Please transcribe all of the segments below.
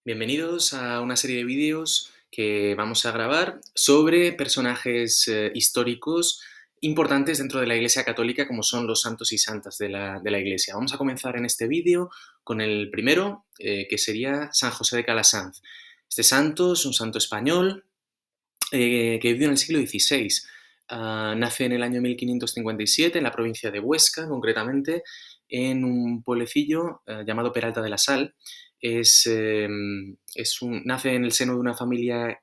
Bienvenidos a una serie de vídeos que vamos a grabar sobre personajes históricos importantes dentro de la Iglesia Católica, como son los santos y santas de la Iglesia. Vamos a comenzar en este vídeo con el primero, que sería San José de Calasanz. Este santo es un santo español que vivió en el siglo XVI. Nace en el año 1557 en la provincia de Huesca, concretamente, en un pueblecillo llamado Peralta de la Sal. Nace en el seno de una familia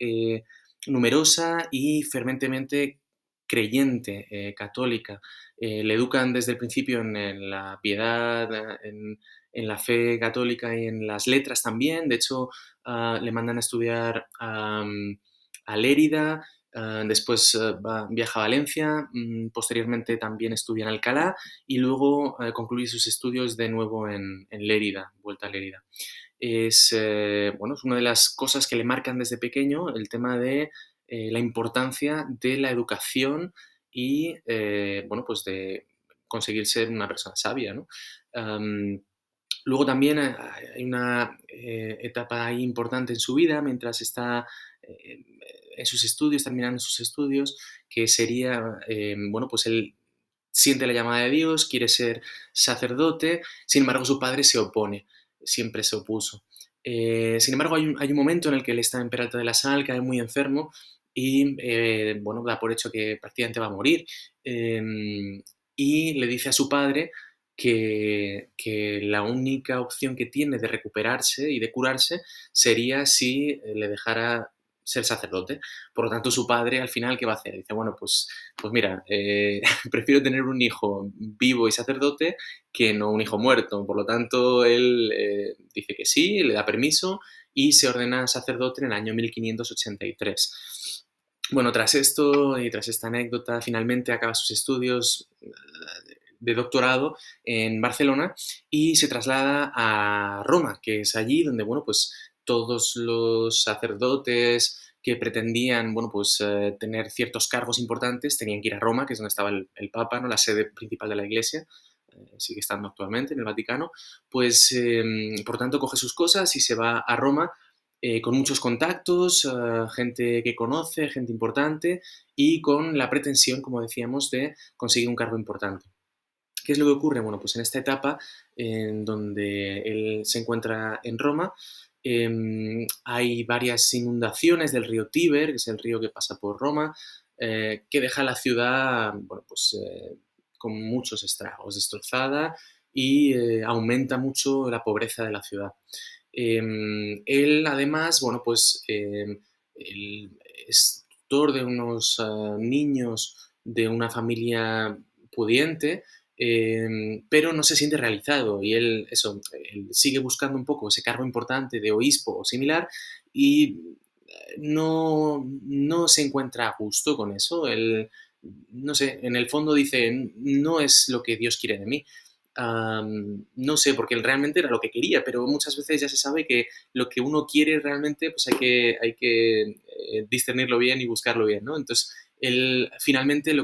numerosa y ferventemente creyente, católica. Le educan desde el principio en la piedad, en la fe católica y en las letras también. De hecho, le mandan a estudiar a Lérida, después viaja a Valencia, posteriormente también estudia en Alcalá y luego concluye sus estudios de nuevo en Lérida, vuelta a Lérida. Es una de las cosas que le marcan desde pequeño el tema de la importancia de la educación y, pues de conseguir ser una persona sabia, ¿no? Am, Luego también hay una etapa ahí importante en su vida mientras está eh, en sus estudios, terminando sus estudios, que sería, pues él siente la llamada de Dios, quiere ser sacerdote, sin embargo su padre se opone, siempre se opuso. Sin embargo, hay un momento en el que él está en Peralta de la Sal, cae muy enfermo y, da por hecho que prácticamente va a morir. Y le dice a su padre que la única opción que tiene de recuperarse y de curarse sería si le dejara ser sacerdote. Por lo tanto, su padre al final, ¿qué va a hacer? Dice, bueno, pues mira, prefiero tener un hijo vivo y sacerdote que no un hijo muerto. Por lo tanto, él dice que sí, le da permiso y se ordena sacerdote en el año 1583. Bueno, tras esto y tras esta anécdota, finalmente acaba sus estudios de doctorado en Barcelona y se traslada a Roma, que es allí donde, pues todos los sacerdotes que pretendían, tener ciertos cargos importantes tenían que ir a Roma, que es donde estaba el Papa, ¿no? La sede principal de la Iglesia, sigue estando actualmente en el Vaticano. Por tanto, coge sus cosas y se va a Roma con muchos contactos, gente que conoce, gente importante y con la pretensión, como decíamos, de conseguir un cargo importante. ¿Qué es lo que ocurre? Bueno, pues en esta etapa en donde él se encuentra en Roma, hay varias inundaciones del río Tíber, que es el río que pasa por Roma, que deja la ciudad, con muchos estragos, destrozada y aumenta mucho la pobreza de la ciudad. Él, además, él es tutor de unos niños de una familia pudiente, pero no se siente realizado y él sigue buscando un poco ese cargo importante de obispo o similar y no se encuentra a gusto con eso. Él, no sé, en el fondo dice, no es lo que Dios quiere de mí. No sé, porque él realmente era lo que quería, pero muchas veces ya se sabe que lo que uno quiere realmente, pues hay que discernirlo bien y buscarlo bien, ¿no? Entonces, él finalmente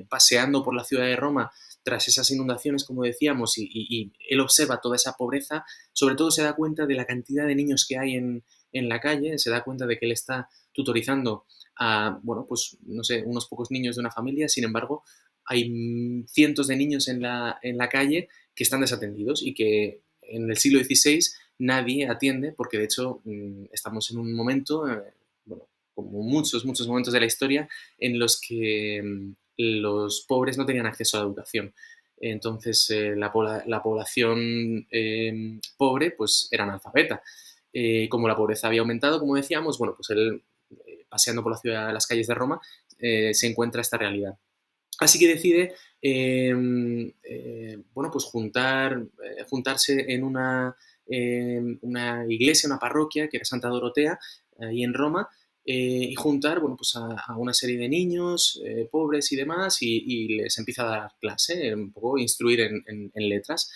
paseando por la ciudad de Roma tras esas inundaciones, como decíamos, y él observa toda esa pobreza, sobre todo se da cuenta de la cantidad de niños que hay en la calle, se da cuenta de que él está tutorizando a, no sé, unos pocos niños de una familia, sin embargo, hay cientos de niños en la calle que están desatendidos y que en el siglo XVI nadie atiende, porque de hecho estamos en un momento, como muchos, muchos momentos de la historia, en los que los pobres no tenían acceso a la educación. Entonces, la población pobre pues era analfabeta. Como la pobreza había aumentado, como decíamos, bueno, pues él, paseando por la ciudad, las calles de Roma, se encuentra esta realidad. Así que decide, juntarse en una iglesia, una parroquia, que era Santa Dorotea, ahí en Roma, y juntar, a una serie de niños pobres y demás, y les empieza a dar clase, un poco instruir en letras.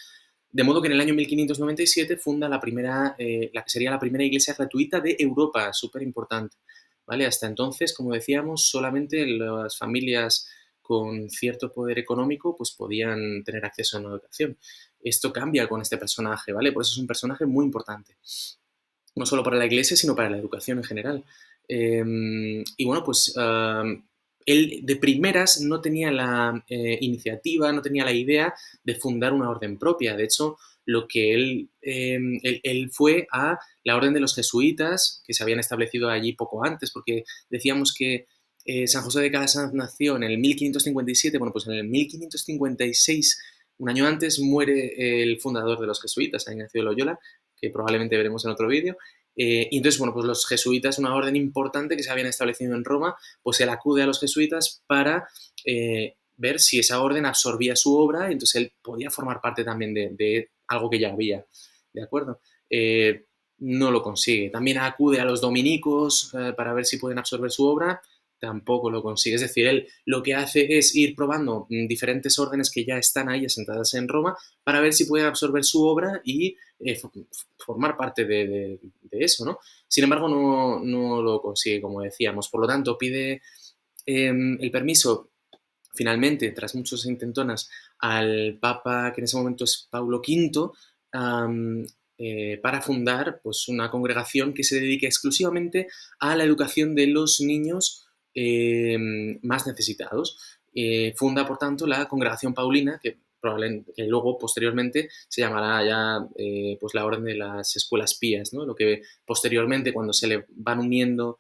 De modo que en el año 1597 funda la que sería la primera iglesia gratuita de Europa, súper importante. ¿Vale? Hasta entonces, como decíamos, solamente las familias con cierto poder económico pues podían tener acceso a una educación. Esto cambia con este personaje, ¿vale? Por eso es un personaje muy importante. no solo para la Iglesia, sino para la educación en general. Y bueno, pues él de primeras no tenía la iniciativa, no tenía la idea de fundar una orden propia. De hecho, lo que él fue a la orden de los jesuitas, que se habían establecido allí poco antes, porque decíamos que San José de Calasanz nació en el 1557, bueno, pues en el 1556, un año antes, muere el fundador de los jesuitas, San Ignacio de Loyola, que probablemente veremos en otro vídeo. Y entonces, bueno, pues los jesuitas, una orden importante que se habían establecido en Roma, pues él acude a los jesuitas para ver si esa orden absorbía su obra, y entonces él podía formar parte también de algo que ya había, ¿de acuerdo? No lo consigue. También acude a los dominicos para ver si pueden absorber su obra, tampoco lo consigue. Es decir, él lo que hace es ir probando diferentes órdenes que ya están ahí asentadas en Roma para ver si pueden absorber su obra y formar parte de eso, ¿no? Sin embargo, no lo consigue, como decíamos. Por lo tanto, pide el permiso, finalmente, tras muchos intentonas, al Papa, que en ese momento es Paulo V, para fundar pues, una congregación que se dedique exclusivamente a la educación de los niños más necesitados. Funda, por tanto, la Congregación Paulina, que probablemente que luego, posteriormente, se llamará ya pues la Orden de las Escuelas Pías, ¿no? Lo que posteriormente, cuando se le van uniendo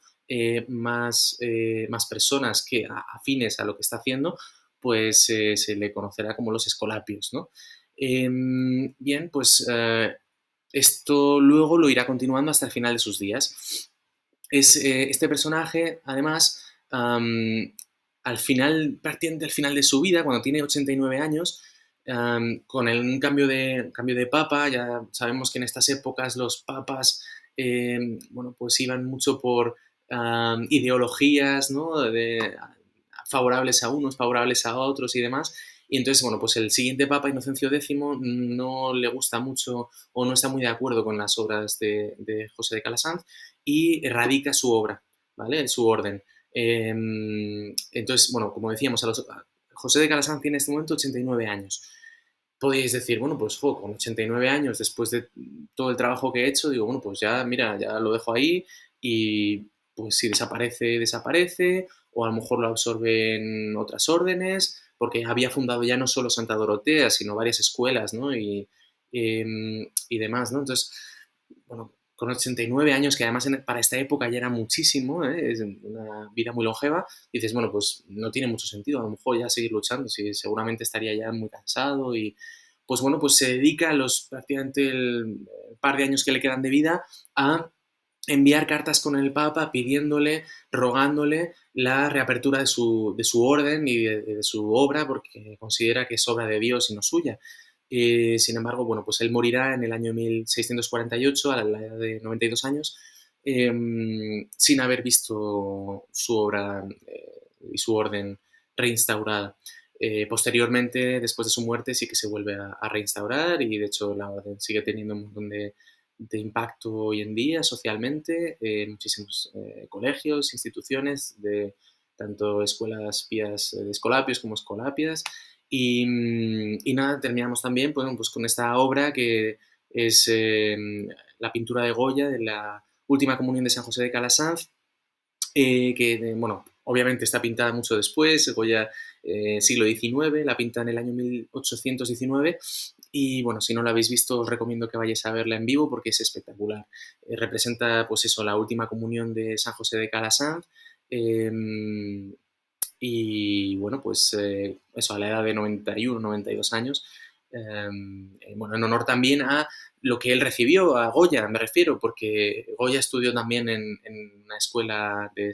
más personas que afines a lo que está haciendo, pues se le conocerá como los escolapios, ¿no? Bien, pues esto luego lo irá continuando hasta el final de sus días. Este personaje, además, al final, prácticamente al final de su vida, cuando tiene 89 años, con un cambio de papa, ya sabemos que en estas épocas los papas, bueno, pues iban mucho por ideologías, ¿no? Favorables a unos, favorables a otros y demás. Y entonces, bueno, pues el siguiente papa, Inocencio X, no le gusta mucho o no está muy de acuerdo con las obras de José de Calasanz y erradica su obra, ¿vale? Su orden. Entonces, bueno, como decíamos, José de Calasanz tiene en este momento 89 años. Podríais decir, bueno, pues con 89 años, después de todo el trabajo que he hecho, digo, bueno, pues ya, mira, ya lo dejo ahí y pues si desaparece, desaparece, o a lo mejor lo absorben otras órdenes, porque había fundado ya no solo Santa Dorotea, sino varias escuelas, ¿no? Y demás, ¿no? Entonces, bueno, con 89 años, que además para esta época ya era muchísimo, ¿eh? Es una vida muy longeva, dices, bueno, pues no tiene mucho sentido, a lo mejor ya seguir luchando, si seguramente estaría ya muy cansado y, pues bueno, pues se dedica prácticamente el par de años que le quedan de vida a enviar cartas con el Papa pidiéndole, rogándole la reapertura de su orden y de su obra, porque considera que es obra de Dios y no suya. Sin embargo, bueno, pues él morirá en el año 1648, a la edad de 92 años, sin haber visto su obra y su orden reinstaurada. Posteriormente, después de su muerte, sí que se vuelve a reinstaurar y de hecho la orden sigue teniendo un montón de impacto hoy en día socialmente, muchísimos colegios, instituciones, tanto escuelas pías de escolapios como escolapias. Y nada, terminamos también pues, con esta obra que es la pintura de Goya de la Última Comunión de San José de Calasanz, que, bueno, obviamente está pintada mucho después, Goya siglo XIX, la pinta en el año 1819 y, bueno, si no la habéis visto os recomiendo que vayáis a verla en vivo porque es espectacular. Representa, pues eso, la última comunión de San José de Calasanz y, bueno, pues eso, a la edad de 91, 92 años, bueno, en honor también a lo que él recibió, a Goya, me refiero, porque Goya estudió también en una escuela de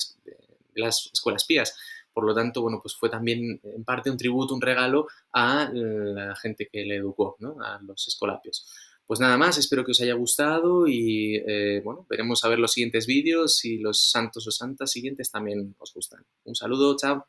las escuelas pías. Por lo tanto, bueno, pues fue también en parte un tributo, un regalo a la gente que le educó, ¿no? A los escolapios. Pues nada más, espero que os haya gustado y bueno, veremos a ver los siguientes vídeos si los santos o santas siguientes también os gustan. Un saludo, chao.